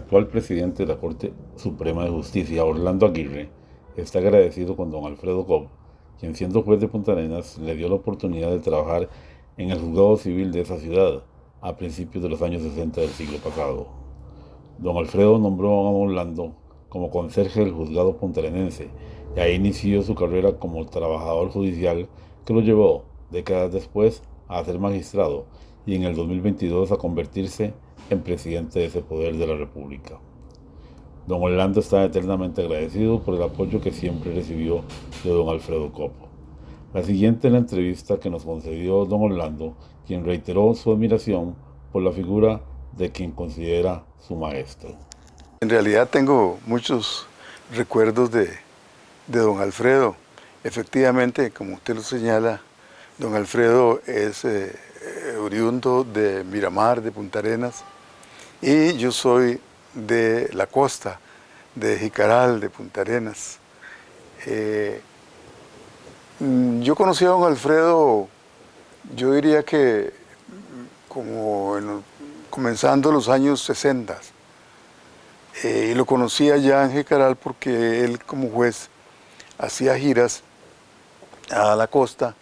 actual presidente de la Corte Suprema de Justicia, Orlando Aguirre, está agradecido con don Alfredo Cobb, quien siendo juez de Punta Arenas le dio la oportunidad de trabajar en el juzgado civil de esa ciudad a principios de los años 60 del siglo pasado. Don Alfredo nombró a don Orlando como conserje del juzgado puntarenense y ahí inició su carrera como trabajador judicial que lo llevó, décadas después, a ser magistrado y en el 2022 a convertirse en presidente de ese poder de la República. Don Orlando está eternamente agradecido por el apoyo que siempre recibió de don Alfredo Cobb. La siguiente es la entrevista que nos concedió don Orlando, quien reiteró su admiración por la figura de quien considera su maestro. En realidad tengo muchos recuerdos de don Alfredo. Efectivamente, como usted lo señala, don Alfredo es oriundo de Miramar, de Punta Arenas, y yo soy de la costa, de Jicaral, de Punta Arenas. Yo conocí a don Alfredo, yo diría que comenzando los años 60. Y lo conocía ya en Jicaral porque él como juez hacía giras a la costa,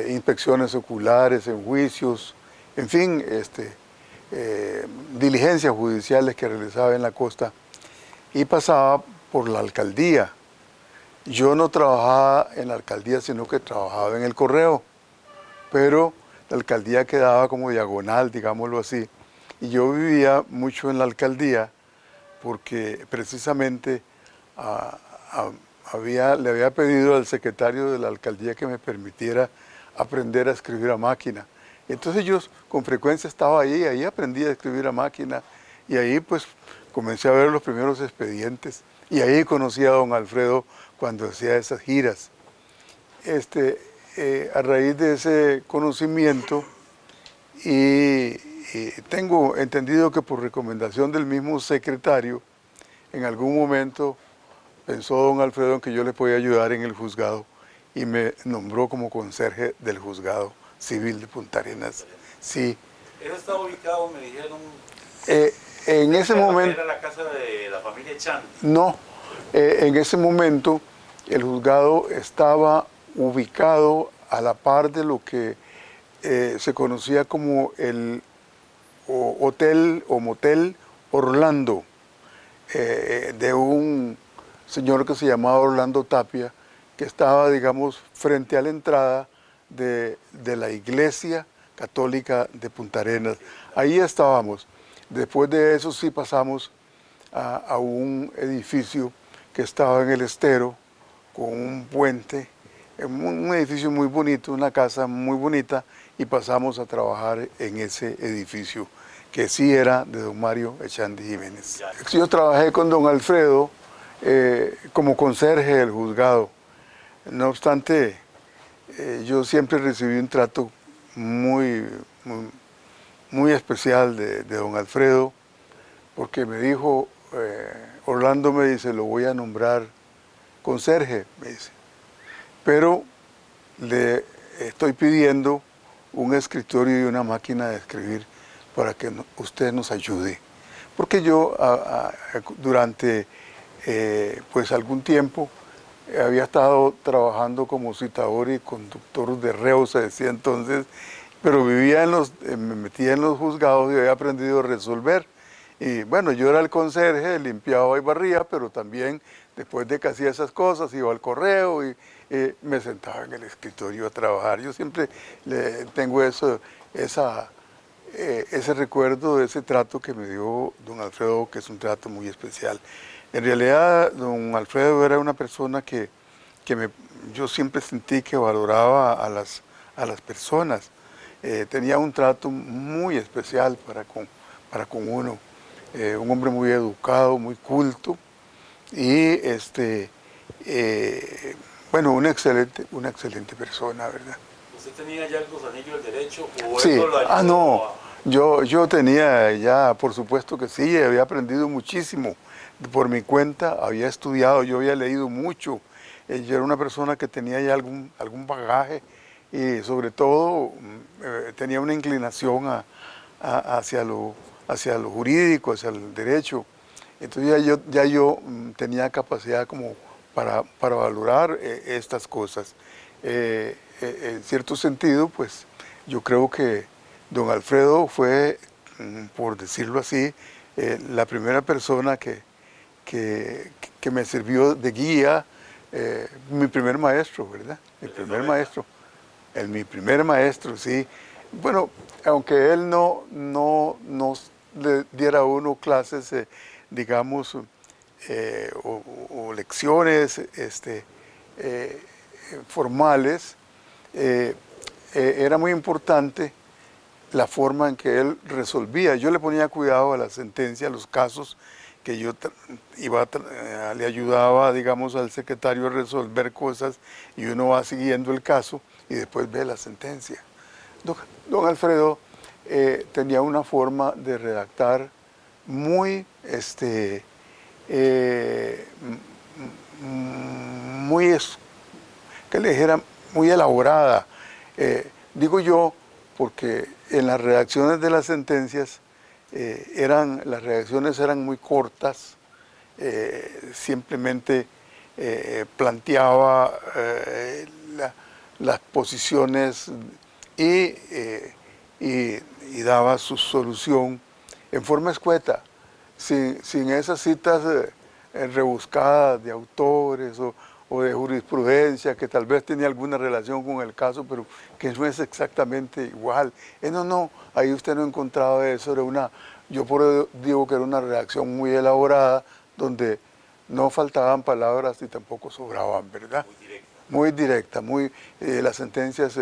inspecciones oculares, en juicios, en fin, diligencias judiciales que realizaba en la costa y pasaba por la alcaldía. Yo no trabajaba en la alcaldía, sino que trabajaba en el correo, pero la alcaldía quedaba como diagonal, digámoslo así, y yo vivía mucho en la alcaldía porque precisamente le había pedido al secretario de la alcaldía que me permitiera aprender a escribir a máquina. Entonces yo con frecuencia estaba ahí aprendí a escribir a máquina y ahí pues comencé a ver los primeros expedientes y ahí conocí a don Alfredo cuando hacía esas giras. A raíz de ese conocimiento y tengo entendido que por recomendación del mismo secretario, en algún momento pensó don Alfredo en que yo le podía ayudar en el juzgado y me nombró como conserje del juzgado civil de Punta Arenas. Sí. ¿Eso estaba ubicado, me dijeron, en ese momento? ¿Era la casa de la familia Chan? No, en ese momento el juzgado estaba ubicado a la par de lo que se conocía como el hotel o motel Orlando, de un señor que se llamaba Orlando Tapia, que estaba, digamos, frente a la entrada de la iglesia católica de Punta Arenas. Ahí estábamos. Después de eso sí pasamos a un edificio que estaba en el estero, con un puente, un edificio muy bonito, una casa muy bonita, y pasamos a trabajar en ese edificio, que sí era de don Mario Echandi Jiménez. Yo trabajé con don Alfredo como conserje del juzgado. No obstante, yo siempre recibí un trato muy especial de don Alfredo, porque me dijo, Orlando me dice, lo voy a nombrar conserje, me dice, pero le estoy pidiendo un escritorio y una máquina de escribir para que usted nos ayude. Porque yo durante pues algún tiempo había estado trabajando como citador y conductor de reos, se decía entonces, pero me metía en los juzgados y había aprendido a resolver. Y bueno, yo era el conserje, limpiaba y barría, pero también después de que hacía esas cosas iba al correo y me sentaba en el escritorio a trabajar. Yo siempre tengo ese recuerdo de ese trato que me dio don Alfredo, que es un trato muy especial. En realidad, don Alfredo era una persona que yo siempre sentí que valoraba a las personas. Tenía un trato muy especial para con uno. Un hombre muy educado, muy culto y bueno, una excelente persona, ¿verdad? ¿Usted tenía ya los anillos del derecho o sí. eso lo ayudó? No, yo tenía ya, por supuesto que sí, había aprendido muchísimo por mi cuenta, había estudiado, yo había leído mucho, yo era una persona que tenía ya algún bagaje y sobre todo tenía una inclinación hacia lo jurídico, hacia el derecho. Entonces ya yo tenía capacidad como para valorar estas cosas. En cierto sentido, pues yo creo que don Alfredo fue, por decirlo así, la primera persona que me sirvió de guía, mi primer maestro, ¿verdad? Mi primer maestro. Mi primer maestro, sí. Bueno, aunque él no nos le diera a uno clases, digamos, o lecciones formales, era muy importante la forma en que él resolvía. Yo le ponía cuidado a la sentencia, a los casos que yo le ayudaba, digamos, al secretario a resolver cosas y uno va siguiendo el caso y después ve la sentencia. Don Alfredo tenía una forma de redactar muy, muy, que le dijera, muy elaborada. Digo yo porque en las redacciones de las sentencias las redacciones eran muy cortas, simplemente planteaba las posiciones y daba su solución en forma escueta, sin esas citas rebuscadas de autores o de jurisprudencia que tal vez tenía alguna relación con el caso, pero que no es exactamente igual. No, ahí usted no encontraba eso, yo por eso digo que era una redacción muy elaborada, donde no faltaban palabras y tampoco sobraban, ¿verdad? Muy directa, las sentencias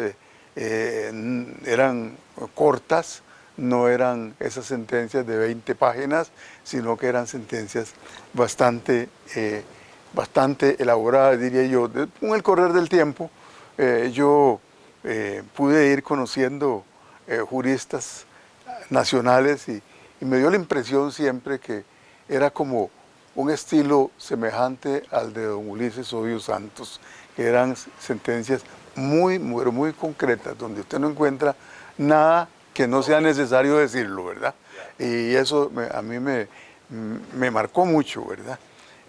eran cortas, no eran esas sentencias de 20 páginas, sino que eran sentencias bastante elaboradas, diría yo. Con el correr del tiempo, yo pude ir conociendo juristas nacionales y me dio la impresión siempre que era como un estilo semejante al de don Ulises Obio Santos, que eran sentencias muy concretas, donde usted no encuentra nada que no sea necesario decirlo, ¿verdad? Y eso a mí me marcó mucho, ¿verdad?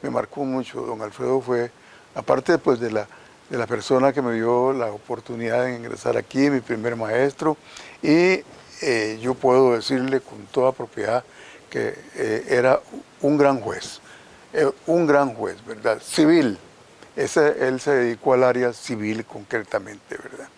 Me marcó mucho. Don Alfredo fue, aparte pues, de la persona que me dio la oportunidad de ingresar aquí, mi primer maestro, y yo puedo decirle con toda propiedad que era un gran juez, ¿verdad? Civil. Él se dedicó al área civil concretamente, ¿verdad?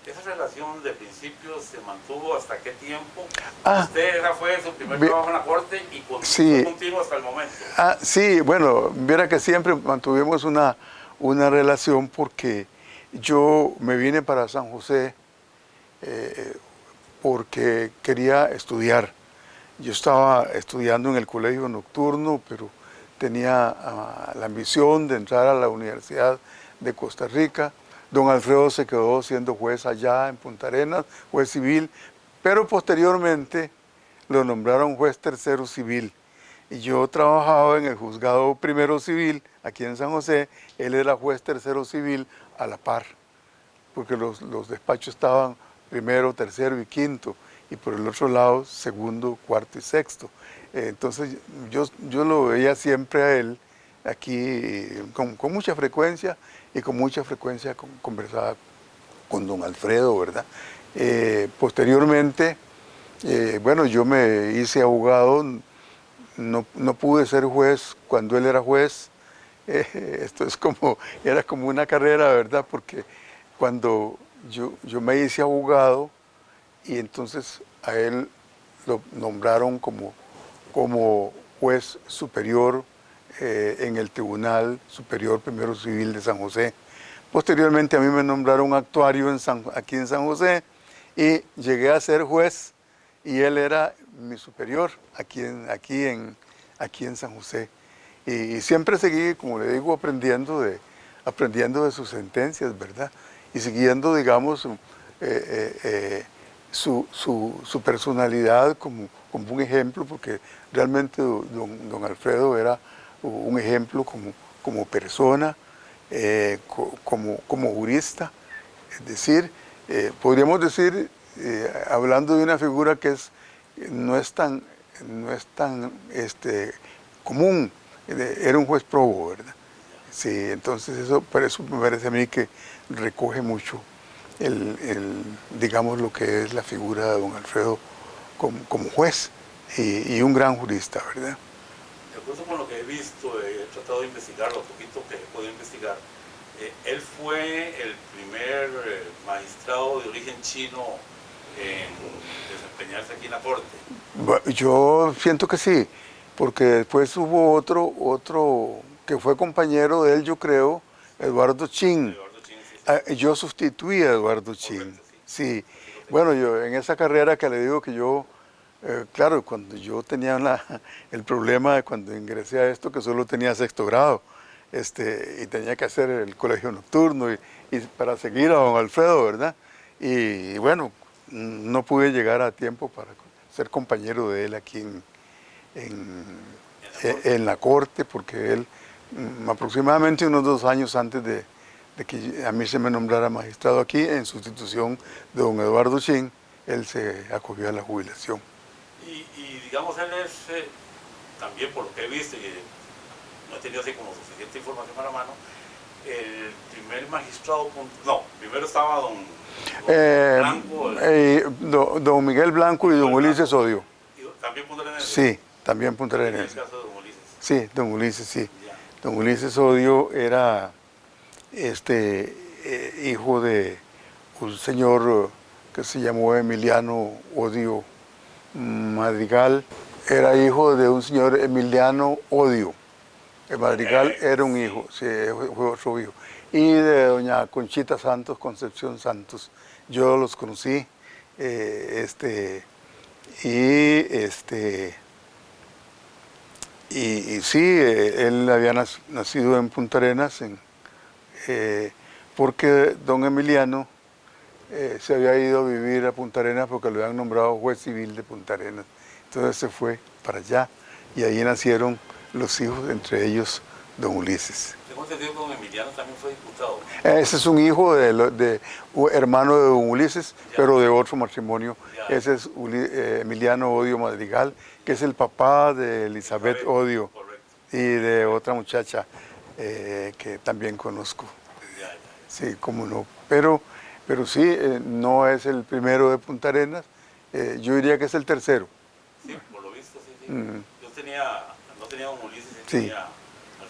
¿Esa relación de principio se mantuvo hasta qué tiempo? Ah, Usted fue su primer trabajo en la corte y sí, continuó hasta el momento. Sí, bueno, viera que siempre mantuvimos una relación porque yo me vine para San José porque quería estudiar. Yo estaba estudiando en el colegio nocturno, pero tenía la ambición de entrar a la Universidad de Costa Rica. Don Alfredo se quedó siendo juez allá en Punta Arenas, juez civil, pero posteriormente lo nombraron juez tercero civil. Y yo trabajaba en el juzgado primero civil, aquí en San José. Él era juez tercero civil a la par, porque los despachos estaban primero, tercero y quinto, y por el otro lado, segundo, cuarto y sexto. Entonces yo lo veía siempre a él aquí con mucha frecuencia, y con mucha frecuencia conversaba con don Alfredo, ¿verdad? Posteriormente, bueno, yo me hice abogado, no pude ser juez cuando él era juez. Esto era como una carrera, ¿verdad? Porque cuando yo me hice abogado, y entonces a él lo nombraron como juez superior en el Tribunal Superior Primero Civil de San José. Posteriormente a mí me nombraron actuario aquí en San José, y llegué a ser juez, y él era mi superior aquí en San José. Y siempre seguí, como le digo, aprendiendo de sus sentencias, ¿verdad? Y siguiendo, digamos, su personalidad como un ejemplo, porque realmente don Alfredo era un ejemplo como persona, como jurista. Es decir, podríamos decir, hablando de una figura que no es tan común, era un juez probo, ¿verdad? Sí, entonces eso, por eso me parece a mí que recoge mucho digamos, lo que es la figura de don Alfredo como juez y un gran jurista, ¿verdad? De acuerdo con lo que he visto, he tratado de investigar lo poquito que he podido investigar. Él fue el primer magistrado de origen chino en desempeñarse aquí en la corte. Yo siento que sí, porque después hubo otro que fue compañero de él, yo creo, Eduardo Chin. Eduardo Chin, sí, sí. Yo sustituí a Eduardo Chin. Correcto, Sí. Así lo tengo. Bueno, yo en esa carrera que le digo que yo, claro, cuando yo tenía el problema de cuando ingresé a esto, que solo tenía sexto grado, y tenía que hacer el colegio nocturno y para seguir a don Alfredo, ¿verdad? Y bueno, no pude llegar a tiempo para ser compañero de él aquí en la corte, porque él aproximadamente unos 2 años antes de que a mí se me nombrara magistrado aquí, en sustitución de don Eduardo Chin, él se acogió a la jubilación. Y digamos, él es, también por lo que he visto, y no he tenido así como suficiente información a la mano, el primer magistrado, no, primero estaba don Blanco. Don Miguel Blanco y don Ulises Odio. Y también puntarenense. Sí, también puntarenense. En el caso de don Ulises. Sí, don Ulises, sí. Ya. Don Ulises Odio era hijo de un señor que se llamó Emiliano Odio Madrigal. Era hijo de un señor Emiliano Odio. El Madrigal era un hijo, sí, fue otro hijo. Y de doña Conchita Santos, Concepción Santos. Yo los conocí. Y sí, él había nacido en Punta Arenas, porque don Emiliano se había ido a vivir a Punta Arenas porque lo habían nombrado juez civil de Punta Arenas. Entonces se fue para allá y ahí nacieron los hijos, entre ellos don Ulises. Tengo entendido que don Emiliano también fue diputado. Ese es un hijo hermano de don Ulises, ya, pero de otro matrimonio. Ya. Ese es Emiliano Odio Madrigal, que es el papá de Elizabeth Odio. Correcto. Y de otra muchacha que también conozco. Ya, ya. Sí, cómo no. Pero sí, no es el primero de Punta Arenas. Yo diría que es el tercero. Sí, por lo visto, sí. Yo no tenía don Ulises, sí. Tenía...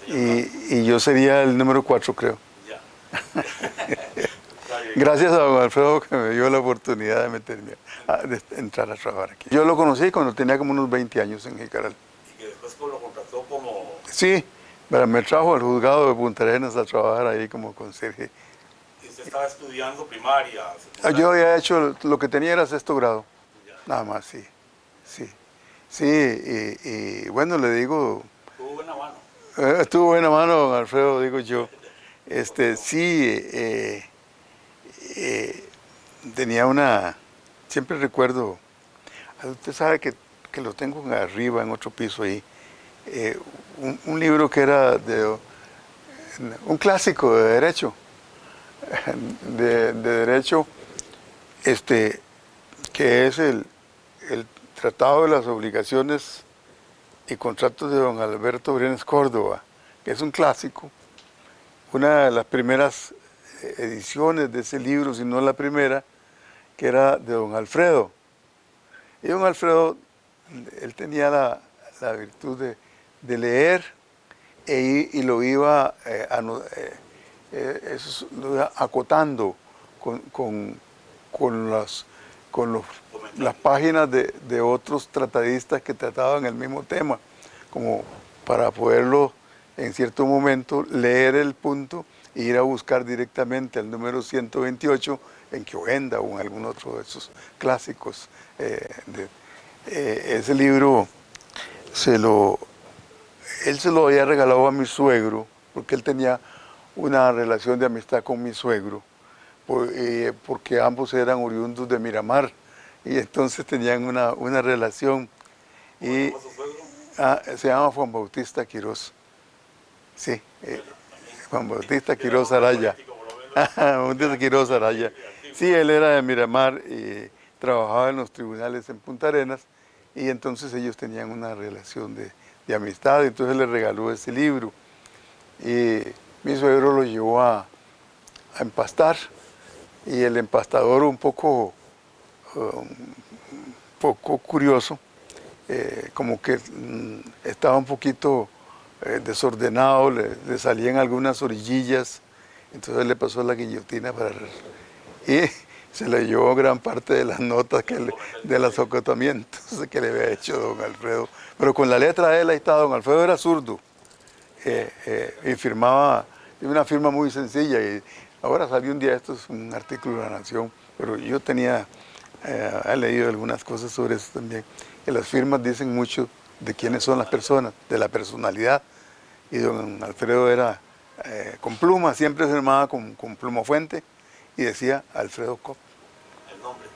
Y yo sería el número 4, creo. Ya. Gracias a don Alfredo que me dio la oportunidad de de entrar a trabajar aquí. Yo lo conocí cuando tenía como unos 20 años en Jicaral. Y que después lo contrató como... Sí, me trajo al juzgado de Punta Arenas a trabajar ahí como conserje. ¿Y usted estaba estudiando primaria? Yo había hecho, lo que tenía era sexto grado. Ya. Nada más, sí. Sí, y bueno, le digo... Tuvo buena mano. Estuvo buena mano, don Alfredo, digo yo. Tenía siempre recuerdo, usted sabe que lo tengo arriba, en otro piso ahí, un libro que era un clásico de derecho, de derecho, que es el Tratado de las Obligaciones y Contratos de don Alberto Brenes Córdoba, que es un clásico, una de las primeras ediciones de ese libro, si no la primera, que era de don Alfredo. Y don Alfredo, él tenía la virtud de leer y lo iba acotando con las páginas de otros tratadistas que trataban el mismo tema, como para poderlo en cierto momento leer el punto e ir a buscar directamente el número 128 en Queojenda o en algún otro de esos clásicos. Ese libro él se lo había regalado a mi suegro, porque él tenía una relación de amistad con mi suegro, porque ambos eran oriundos de Miramar, y entonces tenían una relación. ¿Cómo se llama su suegro? Se llama Juan Bautista Quirós. Sí, Juan Bautista Quirós Araya. Bautista Quirós Araya. Sí, él era de Miramar y trabajaba en los tribunales en Punta Arenas, y entonces ellos tenían una relación de de amistad, entonces le regaló ese libro. Y mi suegro lo llevó a empastar, y el empastador un poco curioso, como que estaba un poquito desordenado, le salían algunas orillillas, entonces le pasó la guillotina y se le llevó gran parte de las notas de los acotamientos que le había hecho don Alfredo. Pero con la letra de él ahí estaba. Don Alfredo era zurdo y firmaba, de una firma muy sencilla. Y ahora salió un día, esto es un artículo de La Nación, pero yo he leído algunas cosas sobre eso también, que las firmas dicen mucho de quiénes son las personas, de la personalidad. Y don Alfredo era con pluma, siempre firmaba con pluma fuente y decía Alfredo Cobb.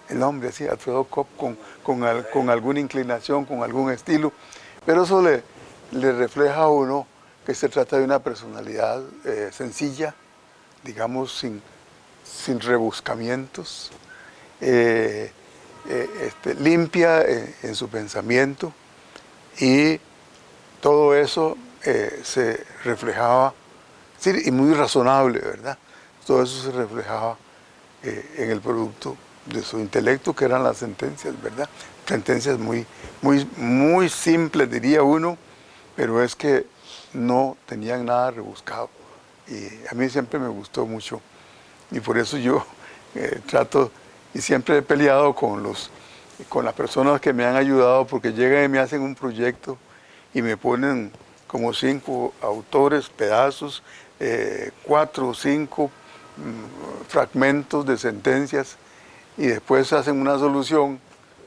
El nombre, sí, Alfredo Cobb, con alguna inclinación, con algún estilo. Pero eso le refleja a uno que se trata de una personalidad sencilla, digamos, sin rebuscamientos, limpia en su pensamiento, y todo eso se reflejaba, sí, y muy razonable, ¿verdad? Todo eso se reflejaba en el producto de su intelecto, que eran las sentencias, ¿verdad? Sentencias muy simples, diría uno, pero es que no tenían nada rebuscado. Y a mí siempre me gustó mucho, y por eso yo trato, y siempre he peleado con las personas que me han ayudado, porque llegan y me hacen un proyecto y me ponen como 5 autores, pedazos, 4 o 5 fragmentos de sentencias, y después hacen una solución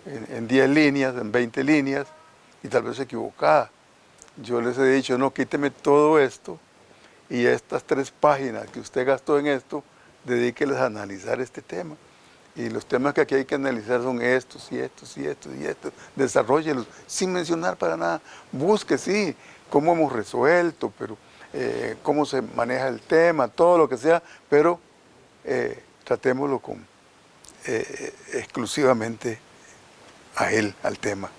en 10 líneas, en 20 líneas, y tal vez equivocada. Yo les he dicho, no, quíteme todo esto, y estas 3 páginas que usted gastó en esto, dedíqueles a analizar este tema. Y los temas que aquí hay que analizar son estos y estos y estos y estos. Desarróllelos sin mencionar para nada. Busque, sí, cómo hemos resuelto, pero cómo se maneja el tema, todo lo que sea, pero tratémoslo exclusivamente a él, al tema,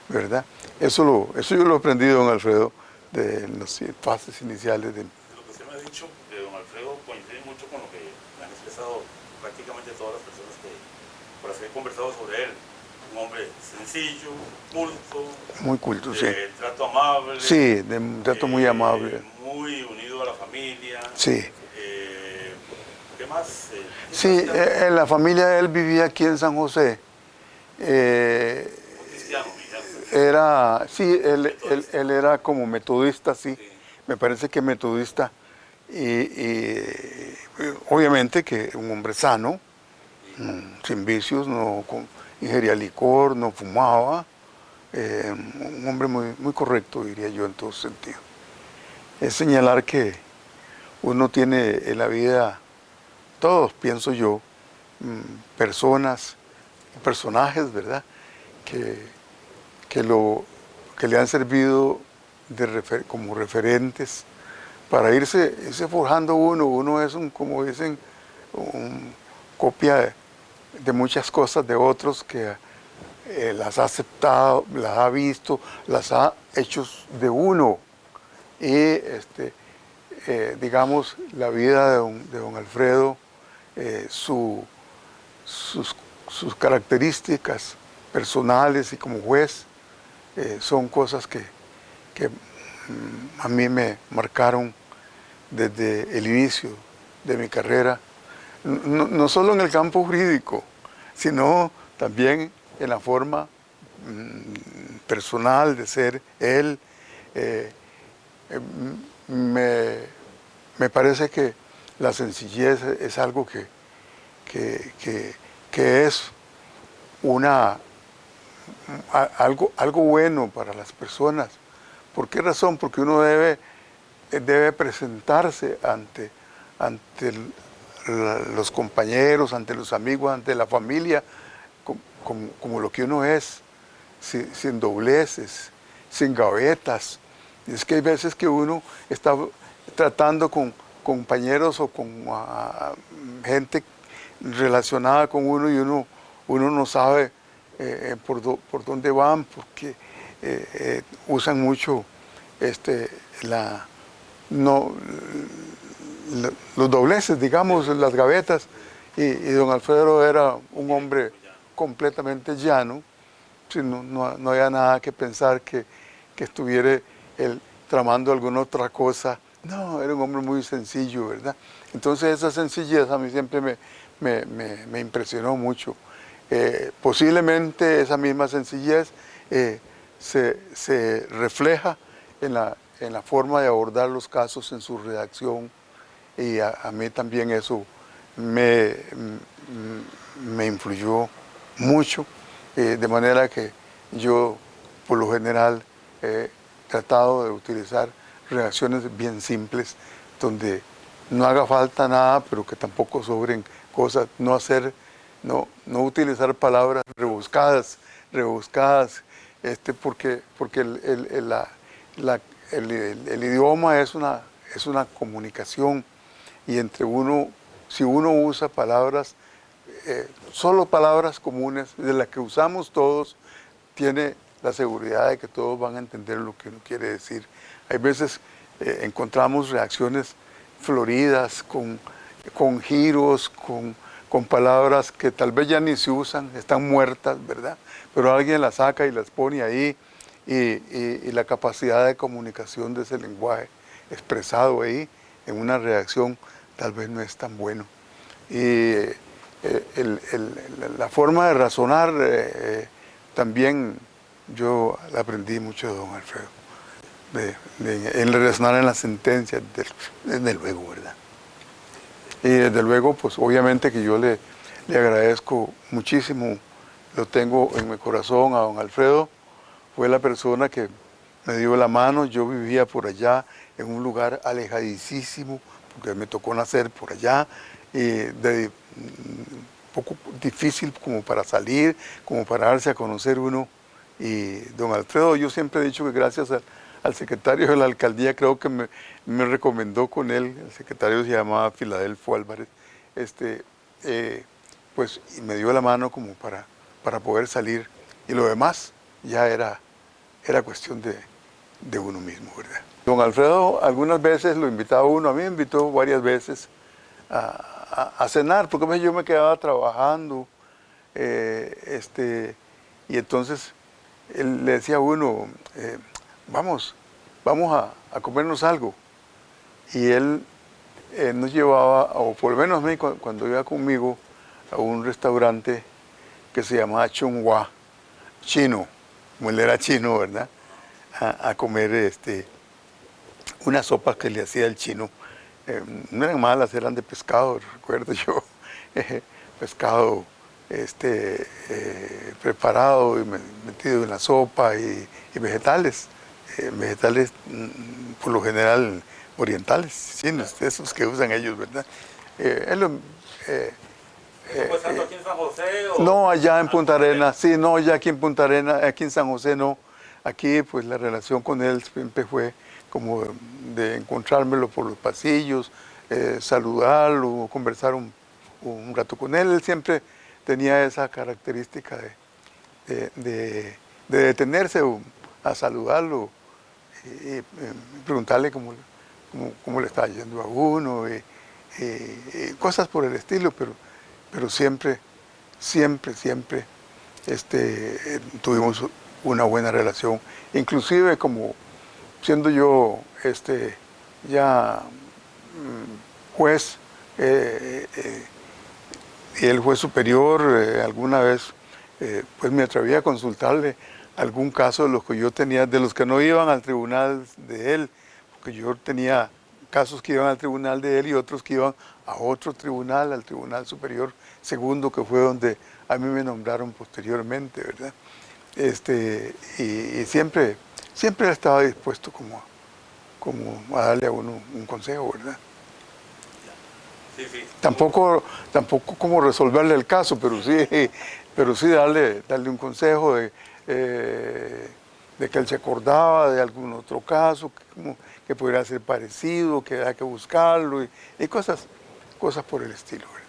¿verdad? Eso yo lo he aprendido, don Alfredo, de las fases iniciales de... Lo que usted me ha dicho de don Alfredo coincide mucho con lo que me han expresado prácticamente todas las personas por las que he conversado sobre él. Un hombre sencillo, culto. Muy culto, sí. De trato amable. Sí, de un trato muy amable. Muy unido a la familia. Sí. ¿Qué más? Sí, en la familia de él vivía aquí en San José. Cristiano, él era como metodista, sí. Me parece que metodista. Y obviamente que un hombre sano, sin vicios, no ingería licor, no fumaba, un hombre muy correcto, diría yo, en todo sentido. Es señalar que uno tiene en la vida, todos pienso yo, personajes, ¿verdad?, que le han servido como referentes para irse forjando uno es como dicen, copia de muchas cosas de otros que las ha aceptado, las ha visto, las ha hecho de uno. Y digamos, la vida de don Alfredo, sus características personales y como juez, son cosas que a mí me marcaron desde el inicio de mi carrera, no solo en el campo jurídico, sino también en la forma personal de ser él. Me parece que la sencillez es algo que es algo bueno para las personas. ¿Por qué razón? Porque uno debe presentarse ante los compañeros, ante los amigos, ante la familia, como lo que uno es, sin dobleces, sin gavetas. Y es que hay veces que uno está tratando con compañeros o con gente relacionada con uno, y uno no sabe por dónde van, porque usan mucho la, no, los dobleces, digamos, las gavetas, y don Alfredo era un hombre completamente llano, sí, no había nada que pensar que estuviera él tramando alguna otra cosa. No, era un hombre muy sencillo, ¿verdad? Entonces esa sencillez a mí siempre me impresionó mucho. Posiblemente esa misma sencillez se refleja en la forma de abordar los casos en su redacción, y a mí también eso me influyó mucho, de manera que yo por lo general he tratado de utilizar redacciones bien simples, donde no haga falta nada, pero que tampoco sobren cosas, no utilizar palabras rebuscadas, porque el idioma es una comunicación, y entre si uno usa palabras, solo palabras comunes, de las que usamos todos, tiene la seguridad de que todos van a entender lo que uno quiere decir. Hay veces encontramos reacciones floridas, con giros, con palabras que tal vez ya ni se usan, están muertas, ¿verdad? Pero alguien las saca y las pone ahí, y la capacidad de comunicación de ese lenguaje expresado ahí en una redacción tal vez no es tan bueno. Y la forma de razonar también yo la aprendí mucho de don Alfredo, en razonar en las sentencias, desde luego, ¿verdad? Y desde luego, pues obviamente que yo le agradezco muchísimo, lo tengo en mi corazón a don Alfredo. Fue la persona que me dio la mano. Yo vivía por allá, en un lugar alejadísimo, porque me tocó nacer por allá, y poco difícil como para salir, como para darse a conocer uno. Y don Alfredo, yo siempre he dicho que gracias al secretario de la alcaldía, creo que me recomendó con él. El secretario se llamaba Filadelfo Álvarez, pues y me dio la mano como para poder salir, y lo demás ya era cuestión de uno mismo, ¿verdad? Don Alfredo algunas veces lo invitaba a uno, a mí me invitó varias veces a cenar, porque a veces yo me quedaba trabajando, y entonces él le decía a uno, vamos a comernos algo. Y él nos llevaba, o por lo menos a mí, cuando iba conmigo, a un restaurante que se llamaba Chunghwa, chino, como él era chino, ¿verdad? A comer unas sopas que le hacía el chino. No eran malas, eran de pescado, recuerdo yo, pescado preparado y metido en la sopa, y vegetales, por lo general orientales, chinos, esos que usan ellos, ¿verdad? ¿Fue tanto aquí en San José? ¿O? No, allá en Punta Arenas, sí, no, ya aquí en Punta Arenas, aquí en San José no. Aquí pues la relación con él siempre fue como de encontrármelo por los pasillos, saludarlo, conversar un rato con él. Él siempre tenía esa característica de detenerse a saludarlo y preguntarle cómo le estaba yendo a uno, y cosas por el estilo, pero siempre tuvimos una buena relación, inclusive como siendo yo ya juez, y el juez superior, alguna vez pues me atreví a consultarle algún caso de los que yo tenía, de los que no iban al tribunal de él, porque yo tenía casos que iban al tribunal de él y otros que iban a otro tribunal, al Tribunal Superior Segundo, que fue donde a mí me nombraron posteriormente, ¿verdad? Y siempre estaba dispuesto como a darle a uno un consejo, ¿verdad? Sí, sí. Tampoco como resolverle el caso, pero sí darle un consejo de que él se acordaba de algún otro caso que pudiera ser parecido, que había que buscarlo, y cosas por el estilo, ¿verdad?